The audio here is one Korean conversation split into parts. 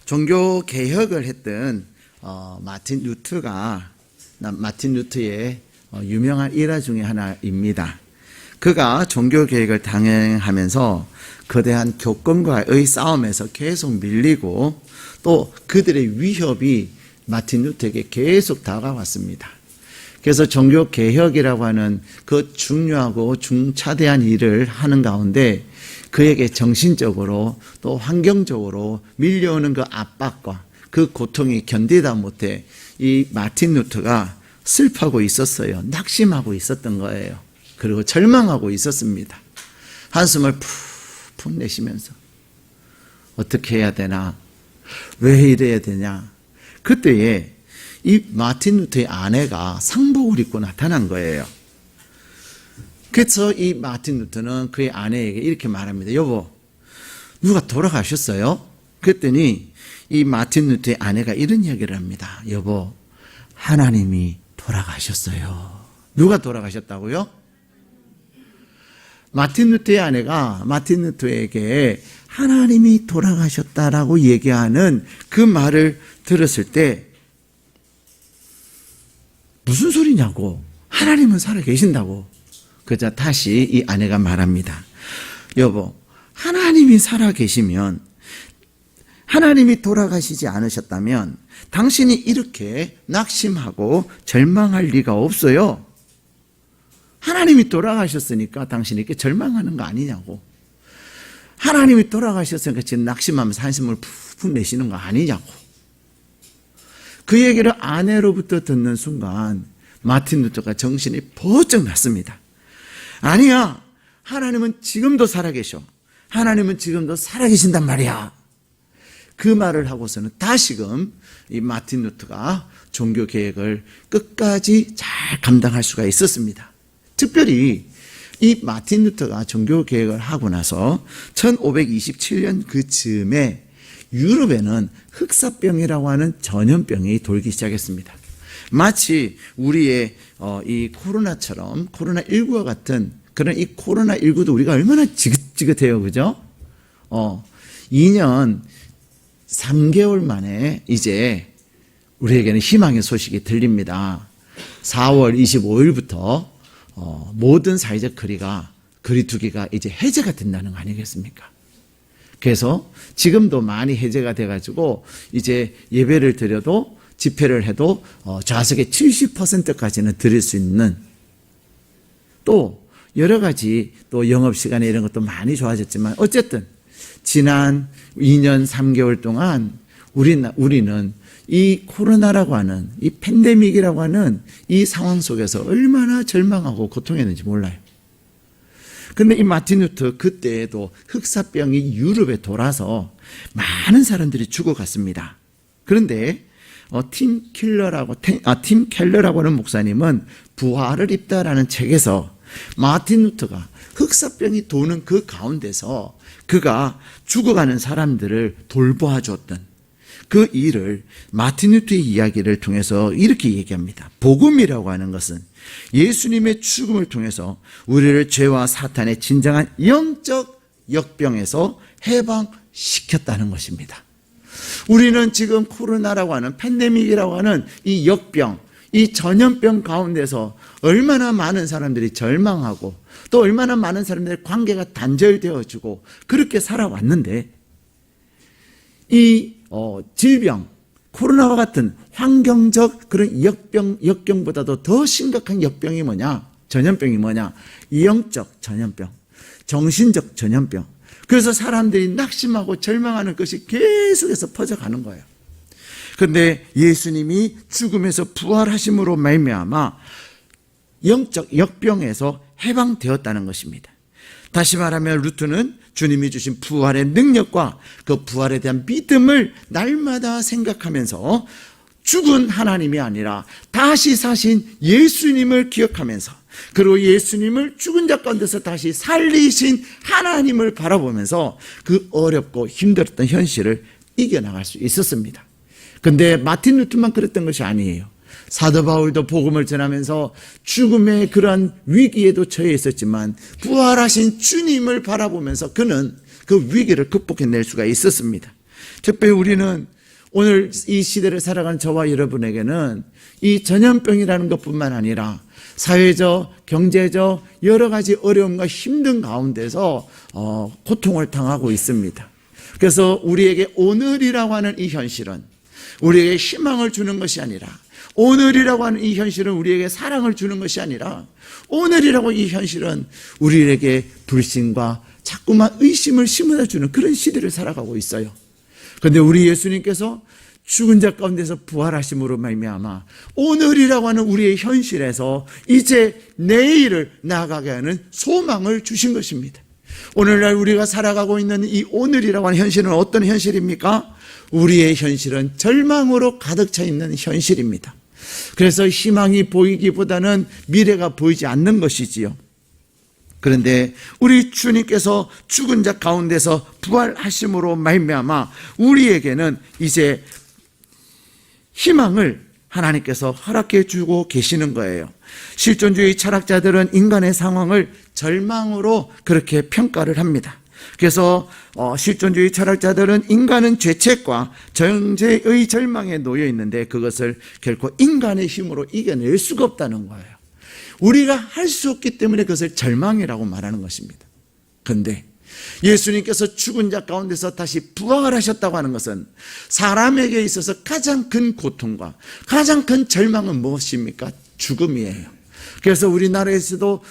종교 개혁을 했던 마틴 루트의 유명한 일화 중에 하나입니다. 그가 종교 개혁을 단행하면서 거대한 교권과의 싸움에서 계속 밀리고 또 그들의 위협이 마틴 루터에게 계속 다가왔습니다. 그래서 종교 개혁이라고 하는 그 중요하고 중차대한 일을 하는 가운데 그에게 정신적으로 또 환경적으로 밀려오는 그 압박과 그 고통이 견디다 못해 이 마틴 루터가 슬퍼하고 있었어요. 낙심하고 있었던 거예요. 그리고 절망하고 있었습니다. 한숨을 푹 내쉬면서 어떻게 해야 되나? 왜 이래야 되냐? 그때에 이 마틴 루터의 아내가 상복을 입고 나타난 거예요. 그래서 이 마틴 루터는 그의 아내에게 이렇게 말합니다. 여보, 누가 돌아가셨어요? 그랬더니 이 마틴 루터의 아내가 이런 이야기를 합니다. 여보, 하나님이 돌아가셨어요. 누가 돌아가셨다고요? 마틴 루터의 아내가 마틴 루터에게 하나님이 돌아가셨다라고 얘기하는 그 말을 들었을 때 무슨 소리냐고, 하나님은 살아계신다고. 그자 다시 이 아내가 말합니다. 여보, 하나님이 살아계시면, 하나님이 돌아가시지 않으셨다면 당신이 이렇게 낙심하고 절망할 리가 없어요. 하나님이 돌아가셨으니까 당신이 이렇게 절망하는 거 아니냐고. 하나님이 돌아가셨으니까 지금 낙심하면서 한숨을 푹푹 내쉬는 거 아니냐고. 그 얘기를 아내로부터 듣는 순간 마틴 루터가 정신이 번쩍 났습니다. 아니야, 하나님은 지금도 살아계셔. 하나님은 지금도 살아계신단 말이야. 그 말을 하고서는 다시금 이 마틴 루터가 종교 개혁을 끝까지 잘 감당할 수가 있었습니다. 특별히 이 마틴 루터가 종교 개혁을 하고 나서 1527년 그 즈음에 유럽에는 흑사병이라고 하는 전염병이 돌기 시작했습니다. 마치 우리의 이 코로나처럼 코로나19와 같은 그런 이 코로나19도 우리가 얼마나 지긋지긋해요, 그죠? 2년 3개월 만에 이제 우리에게는 희망의 소식이 들립니다. 4월 25일부터 모든 사회적 거리두기가 이제 해제가 된다는 거 아니겠습니까? 그래서 지금도 많이 해제가 돼가지고 이제 예배를 드려도 집회를 해도 좌석의 70%까지는 드릴 수 있는, 또 여러 가지 또 영업시간에 이런 것도 많이 좋아졌지만 어쨌든 지난 2년 3개월 동안 우리는 이 코로나라고 하는 이 팬데믹이라고 하는 이 상황 속에서 얼마나 절망하고 고통했는지 몰라요. 근데 이 마틴 루터 그때에도 흑사병이 유럽에 돌아서 많은 사람들이 죽어갔습니다. 그런데 팀 켈러라고 하는 목사님은 부활을 입다라는 책에서 마틴 루터가 흑사병이 도는 그 가운데서 그가 죽어가는 사람들을 돌보아줬던 그 일을 마틴 루터의 이야기를 통해서 이렇게 얘기합니다. 복음이라고 하는 것은 예수님의 죽음을 통해서 우리를 죄와 사탄의 진정한 영적 역병에서 해방시켰다는 것입니다. 우리는 지금 코로나라고 하는 팬데믹이라고 하는 이 역병, 이 전염병 가운데서 얼마나 많은 사람들이 절망하고 또 얼마나 많은 사람들의 관계가 단절되어지고 그렇게 살아왔는데 이 질병, 코로나와 같은 환경적 그런 역병보다도 더 심각한 역병이 뭐냐? 전염병이 뭐냐? 영적 전염병, 정신적 전염병. 그래서 사람들이 낙심하고 절망하는 것이 계속해서 퍼져가는 거예요. 그런데 예수님이 죽음에서 부활하심으로 말미암아 영적 역병에서 해방되었다는 것입니다. 다시 말하면 루터는 주님이 주신 부활의 능력과 그 부활에 대한 믿음을 날마다 생각하면서 죽은 하나님이 아니라 다시 사신 예수님을 기억하면서 그리고 예수님을 죽은 자 가운데서 다시 살리신 하나님을 바라보면서 그 어렵고 힘들었던 현실을 이겨나갈 수 있었습니다. 그런데 마틴 루터만 그랬던 것이 아니에요. 사도 바울도 복음을 전하면서 죽음의 그러한 위기에도 처해 있었지만 부활하신 주님을 바라보면서 그는 그 위기를 극복해낼 수가 있었습니다. 특별히 우리는 오늘 이 시대를 살아가는 저와 여러분에게는 이 전염병이라는 것뿐만 아니라 사회적, 경제적 여러 가지 어려움과 힘든 가운데서 고통을 당하고 있습니다. 그래서 우리에게 오늘이라고 하는 이 현실은 우리에게 희망을 주는 것이 아니라, 오늘이라고 하는 이 현실은 우리에게 사랑을 주는 것이 아니라, 오늘이라고 이 현실은 우리에게 불신과 자꾸만 의심을 심어주는 그런 시대를 살아가고 있어요. 그런데 우리 예수님께서 죽은 자 가운데서 부활하심으로 말미암아 오늘이라고 하는 우리의 현실에서 이제 내일을 나아가게 하는 소망을 주신 것입니다. 오늘날 우리가 살아가고 있는 이 오늘이라고 하는 현실은 어떤 현실입니까? 우리의 현실은 절망으로 가득 차 있는 현실입니다. 그래서 희망이 보이기보다는 미래가 보이지 않는 것이지요. 그런데 우리 주님께서 죽은 자 가운데서 부활하심으로 말미암아 우리에게는 이제 희망을 하나님께서 허락해 주고 계시는 거예요. 실존주의 철학자들은 인간의 상황을 절망으로 그렇게 평가를 합니다. 그래서 실존주의 철학자들은 인간은 죄책과 정죄의 절망에 놓여 있는데 그것을 결코 인간의 힘으로 이겨낼 수가 없다는 거예요. 우리가 할 수 없기 때문에 그것을 절망이라고 말하는 것입니다. 그런데 예수님께서 죽은 자 가운데서 다시 부활하셨다고 하는 것은 사람에게 있어서 가장 큰 고통과 가장 큰 절망은 무엇입니까? 죽음이에요. 그래서 우리나라에서도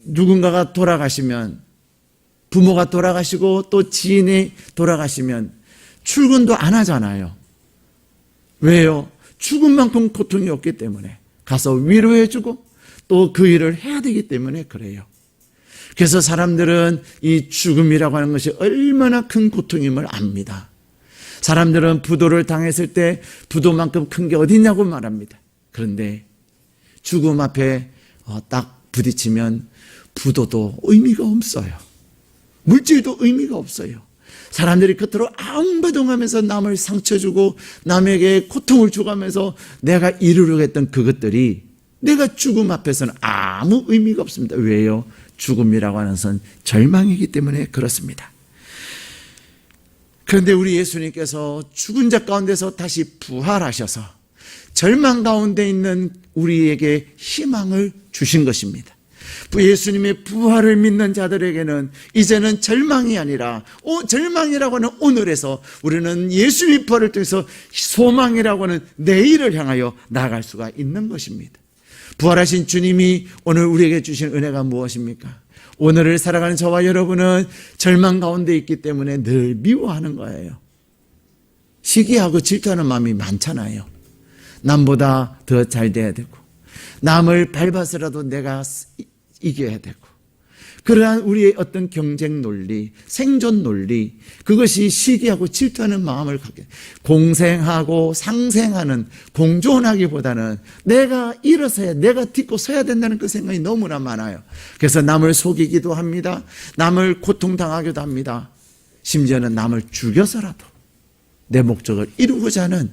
누군가가 돌아가시면, 부모가 돌아가시고 또 지인이 돌아가시면 출근도 안 하잖아요. 왜요? 죽음만큼 고통이 없기 때문에 가서 위로해주고 또 그 일을 해야 되기 때문에 그래요. 그래서 사람들은 이 죽음이라고 하는 것이 얼마나 큰 고통임을 압니다. 사람들은 부도를 당했을 때 부도만큼 큰 게 어디냐고 말합니다. 그런데 죽음 앞에 딱 부딪히면 부도도 의미가 없어요. 물질도 의미가 없어요. 사람들이 겉으로 아웅바둥하면서 남을 상처 주고 남에게 고통을 줘가면서 내가 이루려고 했던 그것들이 내가 죽음 앞에서는 아무 의미가 없습니다. 왜요? 죽음이라고 하는 것은 절망이기 때문에 그렇습니다. 그런데 우리 예수님께서 죽은 자 가운데서 다시 부활하셔서 절망 가운데 있는 우리에게 희망을 주신 것입니다. 예수님의 부활을 믿는 자들에게는 이제는 절망이 아니라 절망이라고 하는 오늘에서 우리는 예수님의 부활을 통해서 소망이라고 하는 내일을 향하여 나아갈 수가 있는 것입니다. 부활하신 주님이 오늘 우리에게 주신 은혜가 무엇입니까? 오늘을 살아가는 저와 여러분은 절망 가운데 있기 때문에 늘 미워하는 거예요. 시기하고 질투하는 마음이 많잖아요. 남보다 더 잘 돼야 되고 남을 밟아서라도 내가 이겨야 되고 그러한 우리의 어떤 경쟁 논리, 생존 논리, 그것이 시기하고 질투하는 마음을 갖게, 공생하고 상생하는, 공존하기보다는 내가 일어서야, 내가 딛고 서야 된다는 그 생각이 너무나 많아요. 그래서 남을 속이기도 합니다. 남을 고통당하기도 합니다. 심지어는 남을 죽여서라도 내 목적을 이루고자 하는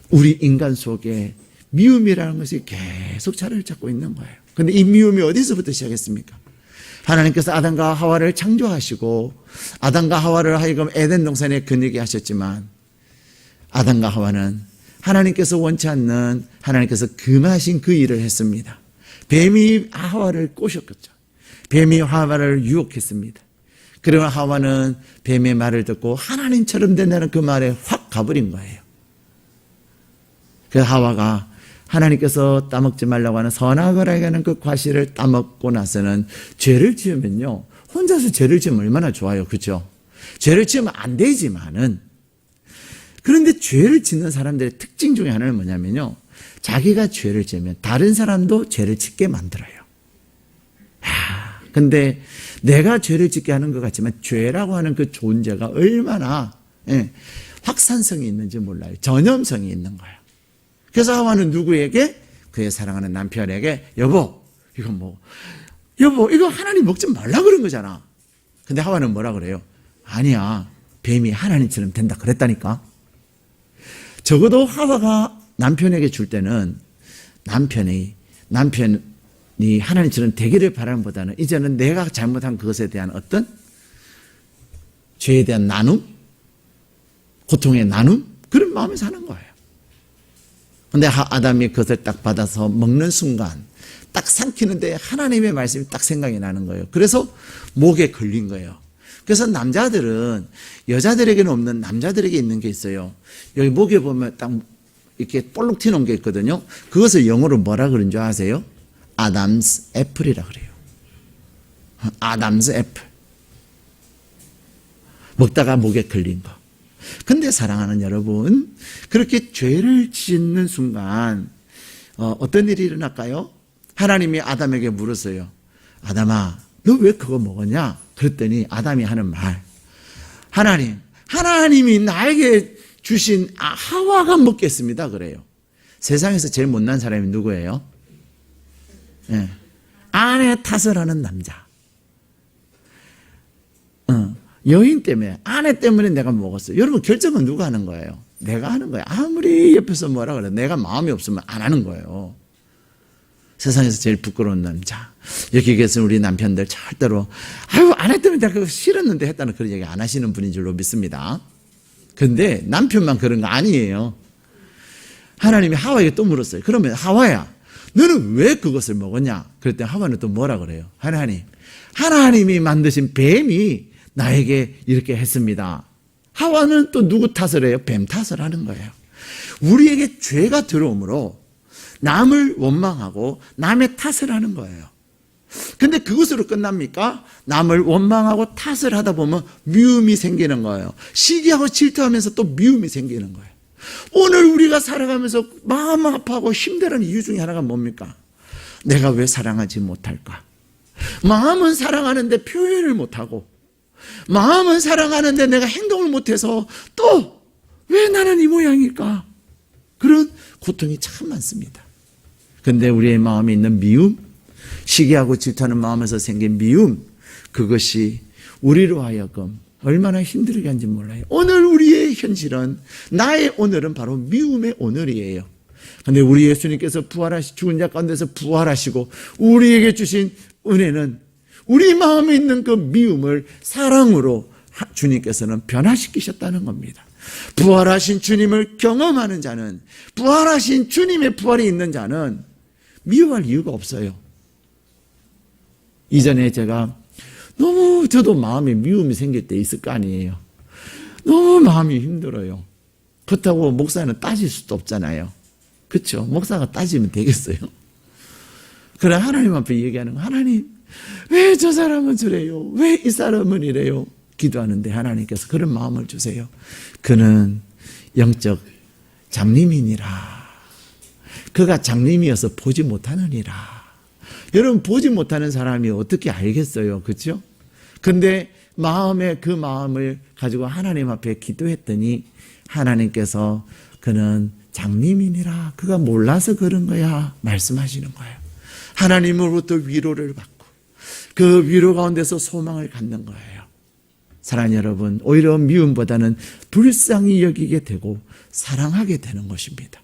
우리 인간 속에 미움이라는 것이 계속 자리를 잡고 있는 거예요. 그런데 이 미움이 어디서부터 시작했습니까? 하나님께서 아담과 하와를 창조하시고 아담과 하와를 하여금 에덴 동산에 거느리게 하셨지만 아담과 하와는 하나님께서 원치 않는, 하나님께서 금하신 그 일을 했습니다. 뱀이 하와를 꼬셨겠죠. 뱀이 하와를 유혹했습니다. 그러나 하와는 뱀의 말을 듣고 하나님처럼 된다는 그 말에 확 가버린 거예요. 그래서 하와가 하나님께서 따먹지 말라고 하는 선악을 하는 그 과실을 따먹고 나서는 죄를 지으면요, 혼자서 죄를 지으면 얼마나 좋아요, 그렇죠? 죄를 지으면 안 되지만은, 그런데 죄를 짓는 사람들의 특징 중에 하나는 뭐냐면요, 자기가 죄를 지으면 다른 사람도 죄를 짓게 만들어요. 근데 내가 죄를 짓게 하는 것 같지만 죄라고 하는 그 존재가 얼마나 확산성이 있는지 몰라요. 전염성이 있는 거예요. 그래서 하와는 누구에게? 그의 사랑하는 남편에게 여보 이거 하나님 먹지 말라 그런 거잖아. 근데 하와는 뭐라 그래요? 아니야, 뱀이 하나님처럼 된다 그랬다니까. 적어도 하와가 남편에게 줄 때는 남편이 하나님처럼 되기를 바라는 보다는 이제는 내가 잘못한 그것에 대한 어떤 죄에 대한 나눔, 고통의 나눔, 그런 마음에 사는 거예요. 근데 아담이 그것을 딱 받아서 먹는 순간 딱 삼키는데 하나님의 말씀이 딱 생각이 나는 거예요. 그래서 목에 걸린 거예요. 그래서 남자들은 여자들에게는 없는 남자들에게 있는 게 있어요. 여기 목에 보면 딱 이렇게 볼록 튀는 게 있거든요. 그것을 영어로 뭐라 그러는 줄 아세요? 아담스 애플이라 그래요. 아담스 애플. 먹다가 목에 걸린 거. 근데 사랑하는 여러분, 그렇게 죄를 짓는 순간 어떤 일이 일어날까요? 하나님이 아담에게 물었어요. 아담아, 너 왜 그거 먹었냐? 그랬더니 아담이 하는 말. 하나님이 나에게 주신 하와가 먹겠습니다. 그래요. 세상에서 제일 못난 사람이 누구예요? 네. 아내 탓을 하는 남자. 여인 때문에, 아내 때문에 내가 먹었어요. 여러분, 결정은 누가 하는 거예요? 내가 하는 거예요. 아무리 옆에서 뭐라 그래. 내가 마음이 없으면 안 하는 거예요. 세상에서 제일 부끄러운 남자. 여기 계신 우리 남편들 절대로, 아내 때문에 내가 그거 싫었는데 했다는 그런 얘기 안 하시는 분인 줄로 믿습니다. 근데 남편만 그런 거 아니에요. 하나님이 하와에게 또 물었어요. 그러면 하와야, 너는 왜 그것을 먹었냐? 그랬더니 하와는 또 뭐라 그래요? 하나님이 만드신 뱀이 나에게 이렇게 했습니다. 하와는 또 누구 탓을 해요? 뱀 탓을 하는 거예요. 우리에게 죄가 들어오므로 남을 원망하고 남의 탓을 하는 거예요. 근데 그것으로 끝납니까? 남을 원망하고 탓을 하다 보면 미움이 생기는 거예요. 시기하고 질투하면서 또 미움이 생기는 거예요. 오늘 우리가 살아가면서 마음 아파하고 힘들어하는 이유 중에 하나가 뭡니까? 내가 왜 사랑하지 못할까? 마음은 사랑하는데 표현을 못하고, 마음은 사랑하는데 내가 행동을 못해서 또 왜 나는 이 모양일까? 그런 고통이 참 많습니다. 근데 우리의 마음에 있는 미움, 시기하고 질투하는 마음에서 생긴 미움, 그것이 우리로 하여금 얼마나 힘들게 하는지 몰라요. 오늘 우리의 현실은, 나의 오늘은 바로 미움의 오늘이에요. 근데 우리 예수님께서 죽은 자 가운데서 부활하시고 우리에게 주신 은혜는 우리 마음에 있는 그 미움을 사랑으로 주님께서는 변화시키셨다는 겁니다. 부활하신 주님을 경험하는 자는, 부활하신 주님의 부활이 있는 자는 미워할 이유가 없어요. 이전에 제가 너무 저도 마음에 미움이 생길 때 있을 거 아니에요. 너무 마음이 힘들어요. 그렇다고 목사는 따질 수도 없잖아요. 그렇죠? 목사가 따지면 되겠어요? 그래 하나님 앞에 얘기하는 거, 하나님 왜 저 사람은 저래요? 왜 이 사람은 이래요? 기도하는데 하나님께서 그런 마음을 주세요. 그는 영적 장님이니라. 그가 장님이어서 보지 못하느니라. 여러분, 보지 못하는 사람이 어떻게 알겠어요? 그렇죠? 근데 그 마음을 가지고 하나님 앞에 기도했더니 하나님께서 그는 장님이니라. 그가 몰라서 그런 거야 말씀하시는 거예요. 하나님으로부터 위로를 받고 그 위로 가운데서 소망을 갖는 거예요. 사랑하는 여러분, 오히려 미움보다는 불쌍히 여기게 되고 사랑하게 되는 것입니다.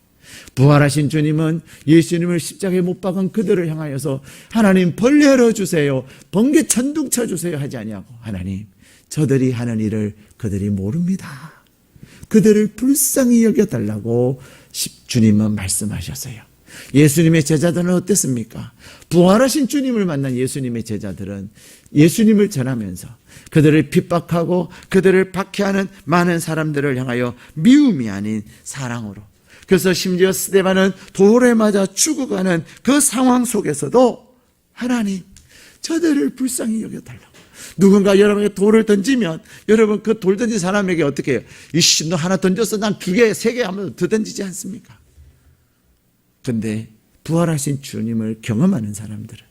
부활하신 주님은 예수님을 십자가에 못 박은 그들을 향하여서 하나님 벌레 주세요, 번개 천둥 쳐주세요 하지 아니하고, 하나님 저들이 하는 일을 그들이 모릅니다. 그들을 불쌍히 여겨달라고 주님은 말씀하셨어요. 예수님의 제자들은 어땠습니까? 부활하신 주님을 만난 예수님의 제자들은 예수님을 전하면서 그들을 핍박하고 그들을 박해하는 많은 사람들을 향하여 미움이 아닌 사랑으로, 그래서 심지어 스데반은 돌에 맞아 죽어가는 그 상황 속에서도 하나님 저들을 불쌍히 여겨달라고. 누군가 여러분에게 돌을 던지면 여러분 그 돌 던진 사람에게 어떻게 해요? 이씨 너 하나 던졌어, 난 2개 3개 하면 더 던지지 않습니까? 근데 부활하신 주님을 경험하는 사람들은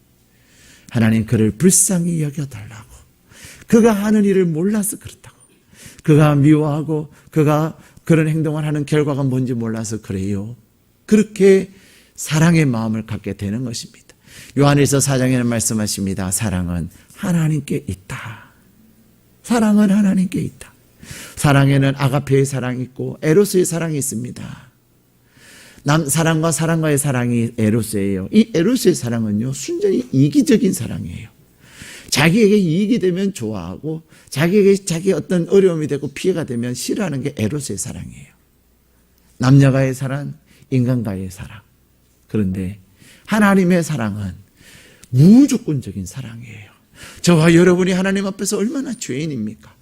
하나님 그를 불쌍히 여겨달라고. 그가 하는 일을 몰라서 그렇다고. 그가 미워하고 그가 그런 행동을 하는 결과가 뭔지 몰라서 그래요. 그렇게 사랑의 마음을 갖게 되는 것입니다. 요한일서 4장에는 말씀하십니다. 사랑은 하나님께 있다. 사랑은 하나님께 있다. 사랑에는 아가페의 사랑이 있고 에로스의 사랑이 있습니다. 사랑과 사랑과의 사랑이 에로스예요. 이 에로스의 사랑은요, 순전히 이기적인 사랑이에요. 자기에게 이익이 되면 좋아하고 자기에게 자기 어떤 어려움이 되고 피해가 되면 싫어하는 게 에로스의 사랑이에요. 남녀가의 사랑, 인간과의 사랑. 그런데 하나님의 사랑은 무조건적인 사랑이에요. 저와 여러분이 하나님 앞에서 얼마나 죄인입니까?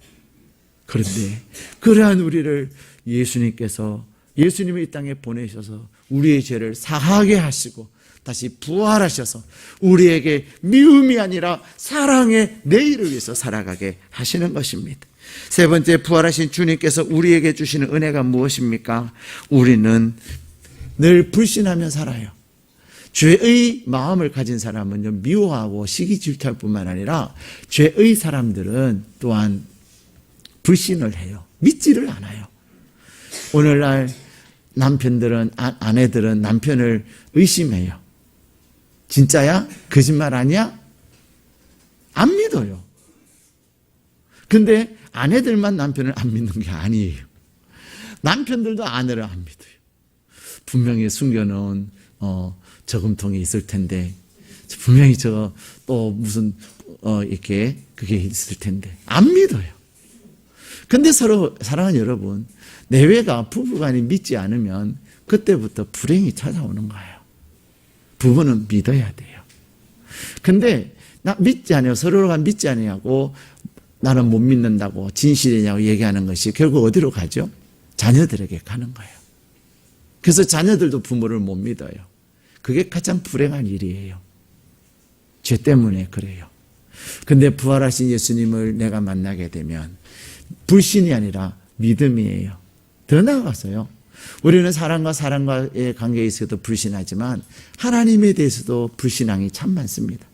그런데 그러한 우리를 예수님께서 예수님을 이 땅에 보내셔서 우리의 죄를 사하게 하시고 다시 부활하셔서 우리에게 미움이 아니라 사랑의 내일을 위해서 살아가게 하시는 것입니다. 세 번째, 부활하신 주님께서 우리에게 주시는 은혜가 무엇입니까? 우리는 늘 불신하며 살아요. 죄의 마음을 가진 사람은요, 미워하고 시기 질투할 뿐만 아니라 죄의 사람들은 또한 불신을 해요. 믿지를 않아요. 오늘날 남편들은, 아내들은 남편을 의심해요. 진짜야? 거짓말 아니야? 안 믿어요. 근데 아내들만 남편을 안 믿는 게 아니에요. 남편들도 아내를 안 믿어요. 분명히 숨겨놓은 저금통이 있을 텐데, 분명히 또 무슨 이렇게 그게 있을 텐데 안 믿어요. 근데 서로 사랑하는 여러분, 내외가 부부간이 믿지 않으면 그때부터 불행이 찾아오는 거예요. 부부는 믿어야 돼요. 근데 나 믿지 않아요. 서로가 믿지 않냐고, 나는 못 믿는다고, 진실이냐고 얘기하는 것이 결국 어디로 가죠? 자녀들에게 가는 거예요. 그래서 자녀들도 부모를 못 믿어요. 그게 가장 불행한 일이에요. 죄 때문에 그래요. 근데 부활하신 예수님을 내가 만나게 되면 불신이 아니라 믿음이에요. 더 나아가서요, 우리는 사람과의 관계에 있어도 불신하지만 하나님에 대해서도 불신앙이 참 많습니다.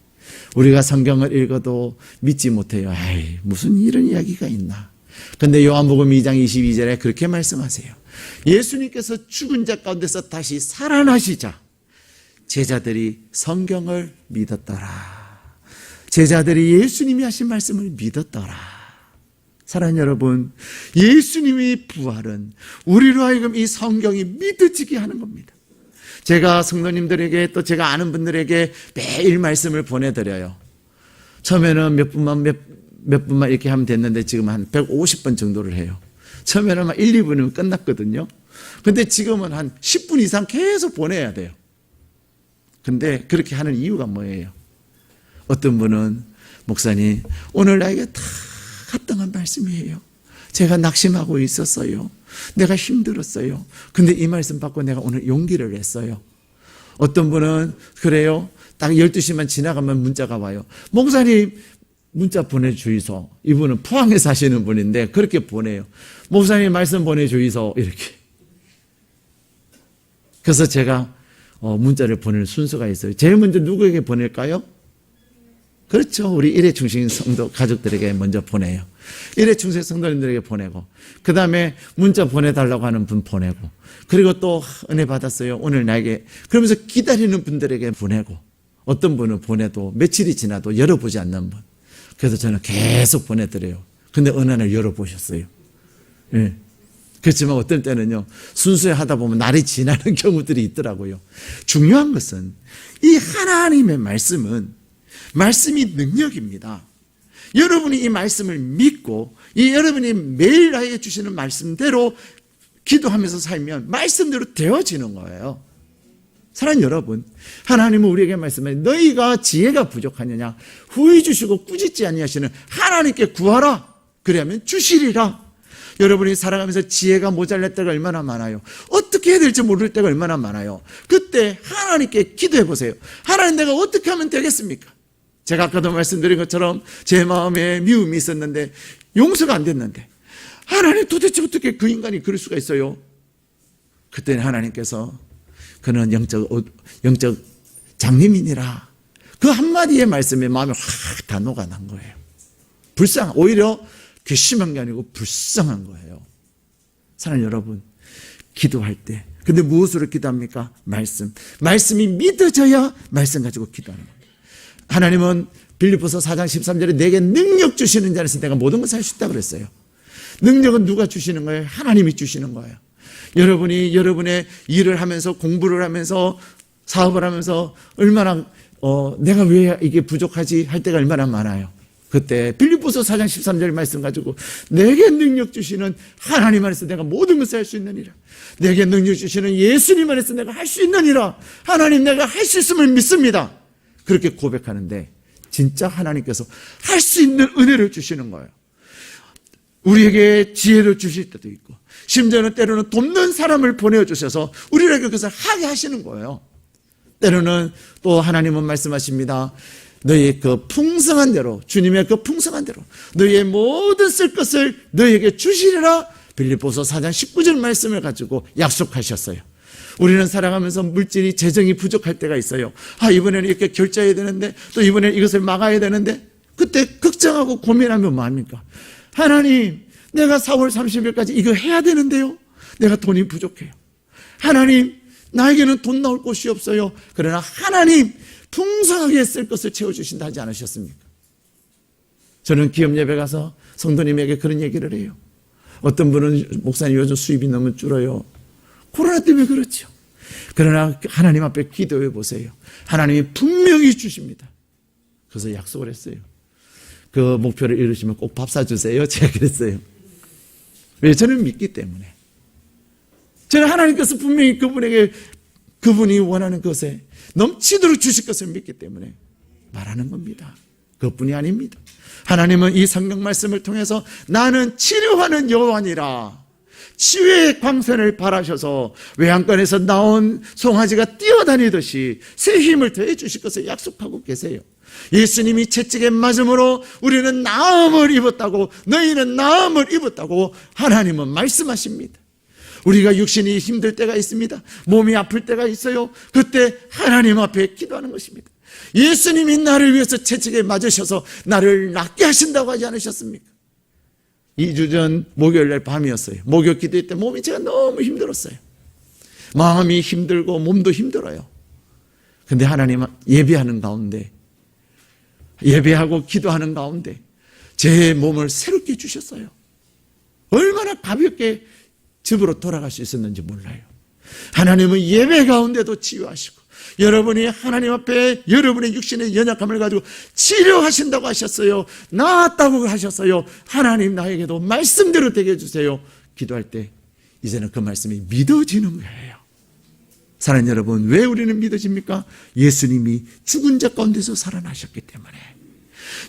우리가 성경을 읽어도 믿지 못해요. 에이, 무슨 이런 이야기가 있나. 근데 요한복음 2장 22절에 그렇게 말씀하세요. 예수님께서 죽은 자 가운데서 다시 살아나시자 제자들이 성경을 믿었더라. 제자들이 예수님이 하신 말씀을 믿었더라. 사랑하는 여러분, 예수님의 부활은 우리로 하여금 이 성경이 믿어지게 하는 겁니다. 제가 성도님들에게 또 제가 아는 분들에게 매일 말씀을 보내드려요. 처음에는 몇 분만 이렇게 하면 됐는데 지금 한 150번 정도를 해요. 처음에는 막 1, 2분이면 끝났거든요. 근데 지금은 한 10분 이상 계속 보내야 돼요. 근데 그렇게 하는 이유가 뭐예요? 어떤 분은, 목사님, 오늘 나에게 다 합당한 말씀이에요. 제가 낙심하고 있었어요. 내가 힘들었어요. 근데 이 말씀 받고 내가 오늘 용기를 냈어요. 어떤 분은 그래요. 딱 12시만 지나가면 문자가 와요. 목사님, 문자 보내주이소. 이분은 포항에 사시는 분인데 그렇게 보내요. 목사님 말씀 보내주이소. 이렇게. 그래서 제가 문자를 보낼 순서가 있어요. 제일 먼저 누구에게 보낼까요? 그렇죠. 우리 일회충신 성도 가족들에게 먼저 보내요. 일회충신 성도님들에게 보내고, 그 다음에 문자 보내달라고 하는 분 보내고, 그리고 또 은혜 받았어요, 오늘 나에게, 그러면서 기다리는 분들에게 보내고, 어떤 분은 보내도 며칠이 지나도 열어보지 않는 분. 그래서 저는 계속 보내드려요. 근데 어느 날 열어보셨어요. 예. 그렇지만 어떤 때는요, 순수히 하다 보면 날이 지나는 경우들이 있더라고요. 중요한 것은 이 하나님의 말씀이 능력입니다. 여러분이 이 말씀을 믿고 여러분이 매일 나에게 주시는 말씀대로 기도하면서 살면 말씀대로 되어지는 거예요. 사랑하는 여러분, 하나님은 우리에게 말씀해, 너희가 지혜가 부족하느냐, 후히 주시고 꾸짖지 아니하시는 하나님께 구하라. 그러면 주시리라. 여러분이 살아가면서 지혜가 모자랄 때가 얼마나 많아요. 어떻게 해야 될지 모를 때가 얼마나 많아요. 그때 하나님께 기도해 보세요. 하나님, 내가 어떻게 하면 되겠습니까? 제가 아까도 말씀드린 것처럼 제 마음에 미움이 있었는데 용서가 안 됐는데, 하나님, 도대체 어떻게 그 인간이 그럴 수가 있어요? 그때는 하나님께서 그는 영적 장님이니라, 그 한마디의 말씀에 마음이 확 다 녹아난 거예요. 오히려 괘씸한 게 아니고 불쌍한 거예요. 사랑하는 여러분, 기도할 때, 근데 무엇으로 기도합니까? 말씀이 믿어져야 말씀 가지고 기도하는 겁니다. 하나님은 빌립보서 4장 13절에 내게 능력 주시는 자에서 내가 모든 것을 할 수 있다고 그랬어요. 능력은 누가 주시는 거예요? 하나님이 주시는 거예요. 여러분이 여러분의 일을 하면서, 공부를 하면서, 사업을 하면서 얼마나 내가 왜 이게 부족하지 할 때가 얼마나 많아요. 그때 빌립보서 4장 13절 말씀 가지고 내게 능력 주시는 하나님 안에서 내가 모든 것을 할 수 있느니라. 내게 능력 주시는 예수님 안에서 내가 할 수 있느니라. 하나님 내가 할 수 있음을 믿습니다. 그렇게 고백하는데 진짜 하나님께서 할 수 있는 은혜를 주시는 거예요. 우리에게 지혜를 주실 때도 있고 심지어는 때로는 돕는 사람을 보내주셔서 우리에게 그것을 하게 하시는 거예요. 때로는 또 하나님은 말씀하십니다. 너희의 그 풍성한 대로, 주님의 그 풍성한 대로 너희의 모든 쓸 것을 너희에게 주시리라. 빌립보서 4장 19절 말씀을 가지고 약속하셨어요. 우리는 살아가면서 물질이 재정이 부족할 때가 있어요. 이번에는 이렇게 결제해야 되는데 또 이번에는 이것을 막아야 되는데 그때 걱정하고 고민하면 뭐합니까? 하나님, 내가 4월 30일까지 이거 해야 되는데요. 내가 돈이 부족해요. 하나님, 나에게는 돈 나올 곳이 없어요. 그러나 하나님 풍성하게 쓸 것을 채워주신다 하지 않으셨습니까? 저는 기업 예배 가서 성도님에게 그런 얘기를 해요. 어떤 분은 목사님 요즘 수입이 너무 줄어요. 코로나 때문에 그렇죠. 그러나 하나님 앞에 기도해 보세요. 하나님이 분명히 주십니다. 그래서 약속을 했어요. 그 목표를 이루시면 꼭 밥 사주세요. 제가 그랬어요. 왜? 저는 믿기 때문에. 저는 하나님께서 분명히 그분이 원하는 것에 넘치도록 주실 것을 믿기 때문에 말하는 겁니다. 그것뿐이 아닙니다. 하나님은 이 성경 말씀을 통해서 나는 치료하는 여호와니라. 치유의 광선을 발하셔서 외양간에서 나온 송아지가 뛰어다니듯이 새 힘을 더해 주실 것을 약속하고 계세요. 예수님이 채찍에 맞음으로 우리는 나음을 입었다고, 너희는 나음을 입었다고 하나님은 말씀하십니다. 우리가 육신이 힘들 때가 있습니다. 몸이 아플 때가 있어요. 그때 하나님 앞에 기도하는 것입니다. 예수님이 나를 위해서 채찍에 맞으셔서 나를 낫게 하신다고 하지 않으셨습니까? 2주 전 목요일날 밤이었어요. 목요 기도회 때 몸이 제가 너무 힘들었어요. 마음이 힘들고 몸도 힘들어요. 근데 하나님 예배하는 가운데, 예배하고 기도하는 가운데 제 몸을 새롭게 주셨어요. 얼마나 가볍게 집으로 돌아갈 수 있었는지 몰라요. 하나님은 예배 가운데도 치유하시고 여러분이 하나님 앞에 여러분의 육신의 연약함을 가지고 치료하신다고 하셨어요. 나았다고 하셨어요. 하나님 나에게도 말씀대로 되게 해주세요. 기도할 때 이제는 그 말씀이 믿어지는 거예요. 사랑하는 여러분, 왜 우리는 믿어집니까? 예수님이 죽은 자 가운데서 살아나셨기 때문에.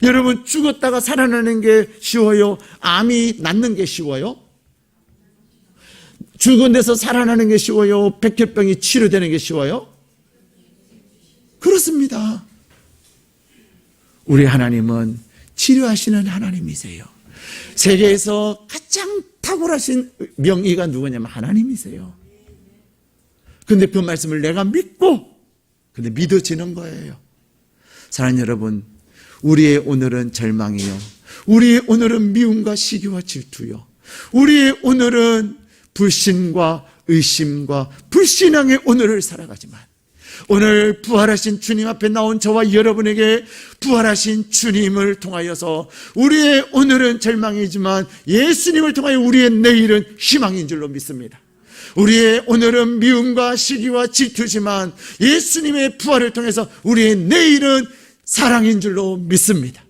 여러분, 죽었다가 살아나는 게 쉬워요? 암이 낫는 게 쉬워요? 죽은 데서 살아나는 게 쉬워요? 백혈병이 치료되는 게 쉬워요? 그렇습니다. 우리 하나님은 치료하시는 하나님이세요. 세계에서 가장 탁월하신 명의가 누구냐면 하나님이세요. 근데 그 말씀을 내가 믿고, 근데 믿어지는 거예요. 사랑하는 여러분, 우리의 오늘은 절망이요, 우리의 오늘은 미움과 시기와 질투요, 우리의 오늘은 불신과 의심과 불신앙의 오늘을 살아가지만 오늘 부활하신 주님 앞에 나온 저와 여러분에게 부활하신 주님을 통하여서 우리의 오늘은 절망이지만 예수님을 통하여 우리의 내일은 희망인 줄로 믿습니다. 우리의 오늘은 미움과 시기와 질투지만 예수님의 부활을 통해서 우리의 내일은 사랑인 줄로 믿습니다.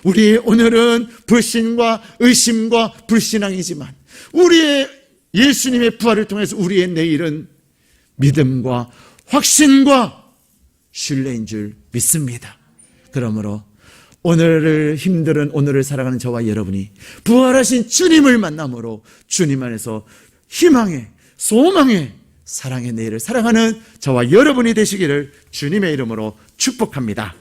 우리의 오늘은 불신과 의심과 불신앙이지만 우리의 예수님의 부활을 통해서 우리의 내일은 믿음과 확신과 신뢰인 줄 믿습니다. 그러므로 오늘을 힘든 오늘을 살아가는 저와 여러분이 부활하신 주님을 만남으로 주님 안에서 희망의, 소망의, 사랑의 내일을 살아가는 저와 여러분이 되시기를 주님의 이름으로 축복합니다.